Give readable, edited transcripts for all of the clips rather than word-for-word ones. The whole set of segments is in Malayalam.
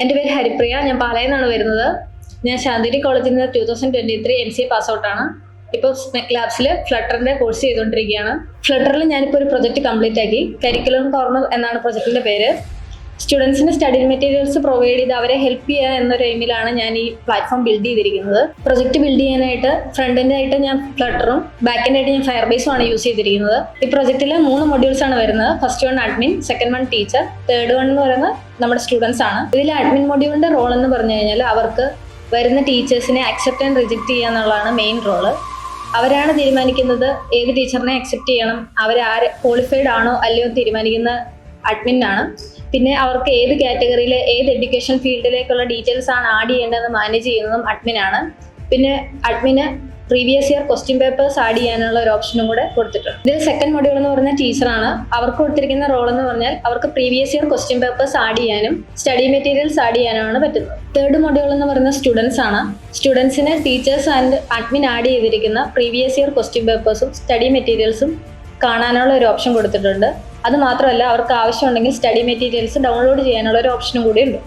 എൻ്റെ പേര് ഹരിപ്രിയ. ഞാൻ പാലയിൽ നിന്നാണ് വരുന്നത്. ഞാൻ ശാന്തിനി കോളേജിൽ നിന്ന് 2023 MCA പാസ് ഔട്ടാണ്. ഇപ്പോൾ സ്മെക് ലാബ്സിൽ ഫ്ലട്ടറിന്റെ കോഴ്സ് ചെയ്തുകൊണ്ടിരിക്കുകയാണ്. ഫ്ലട്ടറിൽ ഞാനിപ്പോൾ ഒരു പ്രൊജക്ട് കംപ്ലീറ്റ് ആക്കി. കരിക്കുലം കോർണർ എന്നാണ് പ്രൊജക്ടിന്റെ പേര്. സ്റ്റുഡൻസിന് സ്റ്റഡി മെറ്റീരിയൽസ് പ്രൊവൈഡ് ചെയ്ത് അവരെ ഹെൽപ്പ് ചെയ്യുക എന്നൊരു എയിമിലാണ് ഞാൻ ഈ പ്ലാറ്റ്ഫോം ബിൽഡ് ചെയ്തിരിക്കുന്നത്. പ്രൊജക്ട് ബിൽഡ് ചെയ്യാനായിട്ട് ഫ്രണ്ട് എൻഡ് ആയിട്ട് ഞാൻ ഫ്ലട്ടറും ബാക്ക് എൻഡ് ആയിട്ട് ഞാൻ ഫയർബേസും ആണ് യൂസ് ചെയ്തിരിക്കുന്നത്. ഈ പ്രൊജക്റ്റിൽ 3 മൊഡ്യൂൾസ് ആണ് വരുന്നത്. First one admin, second one teacher, third one എന്ന് പറയുന്നത് നമ്മുടെ സ്റ്റുഡൻസ് ആണ്. ഇതിൽ അഡ്മിൻ മൊഡ്യൂളിന്റെ റോൾ എന്ന് പറഞ്ഞു കഴിഞ്ഞാൽ അവർക്ക് വരുന്ന ടീച്ചേഴ്സിനെ അക്സെപ്റ്റ് ആൻഡ് റിജക്ട് ചെയ്യുക എന്നുള്ളതാണ് മെയിൻ റോള്. അവരാണ് തീരുമാനിക്കുന്നത് ഏത് ടീച്ചറിനെ അക്സെപ്റ്റ് ചെയ്യണം, അവരാര് ക്വാളിഫൈഡ് ആണോ അല്ലയോ തീരുമാനിക്കുന്ന അഡ്മിനാണ്. പിന്നെ അവർക്ക് ഏത് കാറ്റഗറിയിൽ ഏത് എഡ്യൂക്കേഷൻ ഫീൽഡിലേക്കുള്ള ഡീറ്റെയിൽസ് ആണ് ആഡ് ചെയ്യേണ്ടതെന്ന് മാനേജ് ചെയ്യുന്നതും അഡ്മിനാണ്. പിന്നെ അഡ്മിന് previous year question papers add ചെയ്യാനുള്ള ഒരു ഓപ്ഷനും കൂടെ കൊടുത്തിട്ടുണ്ട്. ഇതിൽ സെക്കൻഡ് മൊഡ്യൂൾ എന്ന് പറയുന്ന ടീച്ചറാണ്. അവർക്ക് കൊടുത്തിരിക്കുന്ന റോൾ എന്ന് പറഞ്ഞാൽ അവർക്ക് previous year question papers add ചെയ്യാനും സ്റ്റഡി മെറ്റീരിയൽസ് ആഡ് ചെയ്യാനാണ് പറ്റുന്നത്. തേർഡ് മൊഡ്യൂൾ എന്ന് പറയുന്ന സ്റ്റുഡൻസ് ആണ്. സ്റ്റുഡൻസിന് ടീച്ചേഴ്സ് ആൻഡ് അഡ്മിൻ ആഡ് ചെയ്തിരിക്കുന്ന പ്രീവിയസ് ഇയർ ക്വസ്റ്റ്യൻ പേപ്പേഴ്സും സ്റ്റഡി മെറ്റീരിയൽസും കാണാനുള്ള ഒരു ഓപ്ഷൻ കൊടുത്തിട്ടുണ്ട്. അത് മാത്രമല്ല അവർക്ക് ആവശ്യമുണ്ടെങ്കിൽ സ്റ്റഡി മെറ്റീരിയൽസ് ഡൗൺലോഡ് ചെയ്യാനുള്ള ഒരു ഓപ്ഷനും കൂടി ഉണ്ട്.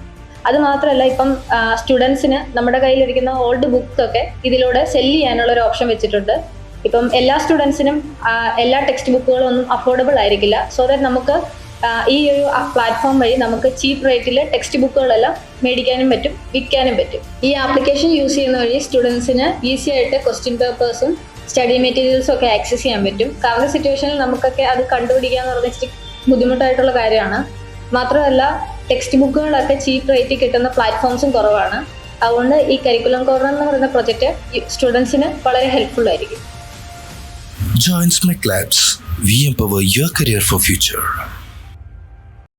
അത് മാത്രമല്ല ഇപ്പം സ്റ്റുഡൻസിന് നമ്മുടെ കയ്യിലിരിക്കുന്ന ഓൾഡ് ബുക്സ് ഒക്കെ ഇതിലൂടെ സെല്ല് ചെയ്യാനുള്ള ഒരു ഓപ്ഷൻ വെച്ചിട്ടുണ്ട്. ഇപ്പം എല്ലാ സ്റ്റുഡൻസിനും എല്ലാ ടെക്സ്റ്റ് ബുക്കുകളും ഒന്നും അഫോർഡബിൾ ആയിരിക്കില്ല. സോ ദാറ്റ് നമുക്ക് ഈ ഒരു പ്ലാറ്റ്ഫോം വഴി നമുക്ക് ചീപ്പ് റേറ്റിൽ ടെക്സ്റ്റ് ബുക്കുകളെല്ലാം മേടിക്കാനും പറ്റും, വിൽക്കാനും പറ്റും. ഈ ആപ്ലിക്കേഷൻ യൂസ് ചെയ്യുന്ന വഴി സ്റ്റുഡൻസിന് ഈസി ആയിട്ട് ക്വസ്റ്റ്യൻ പേപ്പേഴ്സും സ്റ്റഡി മെറ്റീരിയൽസും ഒക്കെ ആക്സസ് ചെയ്യാൻ പറ്റും. കറണ്ട് സിറ്റുവേഷനിൽ നമുക്കൊക്കെ അത് കണ്ടുപിടിക്കുക എന്ന് പറഞ്ഞാൽ ഇച്ചിരി ബുദ്ധിമുട്ടായിട്ടുള്ള കാര്യമാണ്. മാത്രമല്ല ടെക്സ്റ്റ് ബുക്കുകളൊക്കെ ചീപ്പ് റേറ്റിൽ കിട്ടുന്ന പ്ലാറ്റ്ഫോംസും കുറവാണ്. അതുകൊണ്ട് ഈ കരിക്കുലം കോർണർ എന്ന് പറയുന്ന പ്രൊജക്റ്റ് സ്റ്റുഡൻസിന് വളരെ ഹെൽപ്ഫുൾ ആയിരിക്കും. Join Smec Labs. We empower your career for future.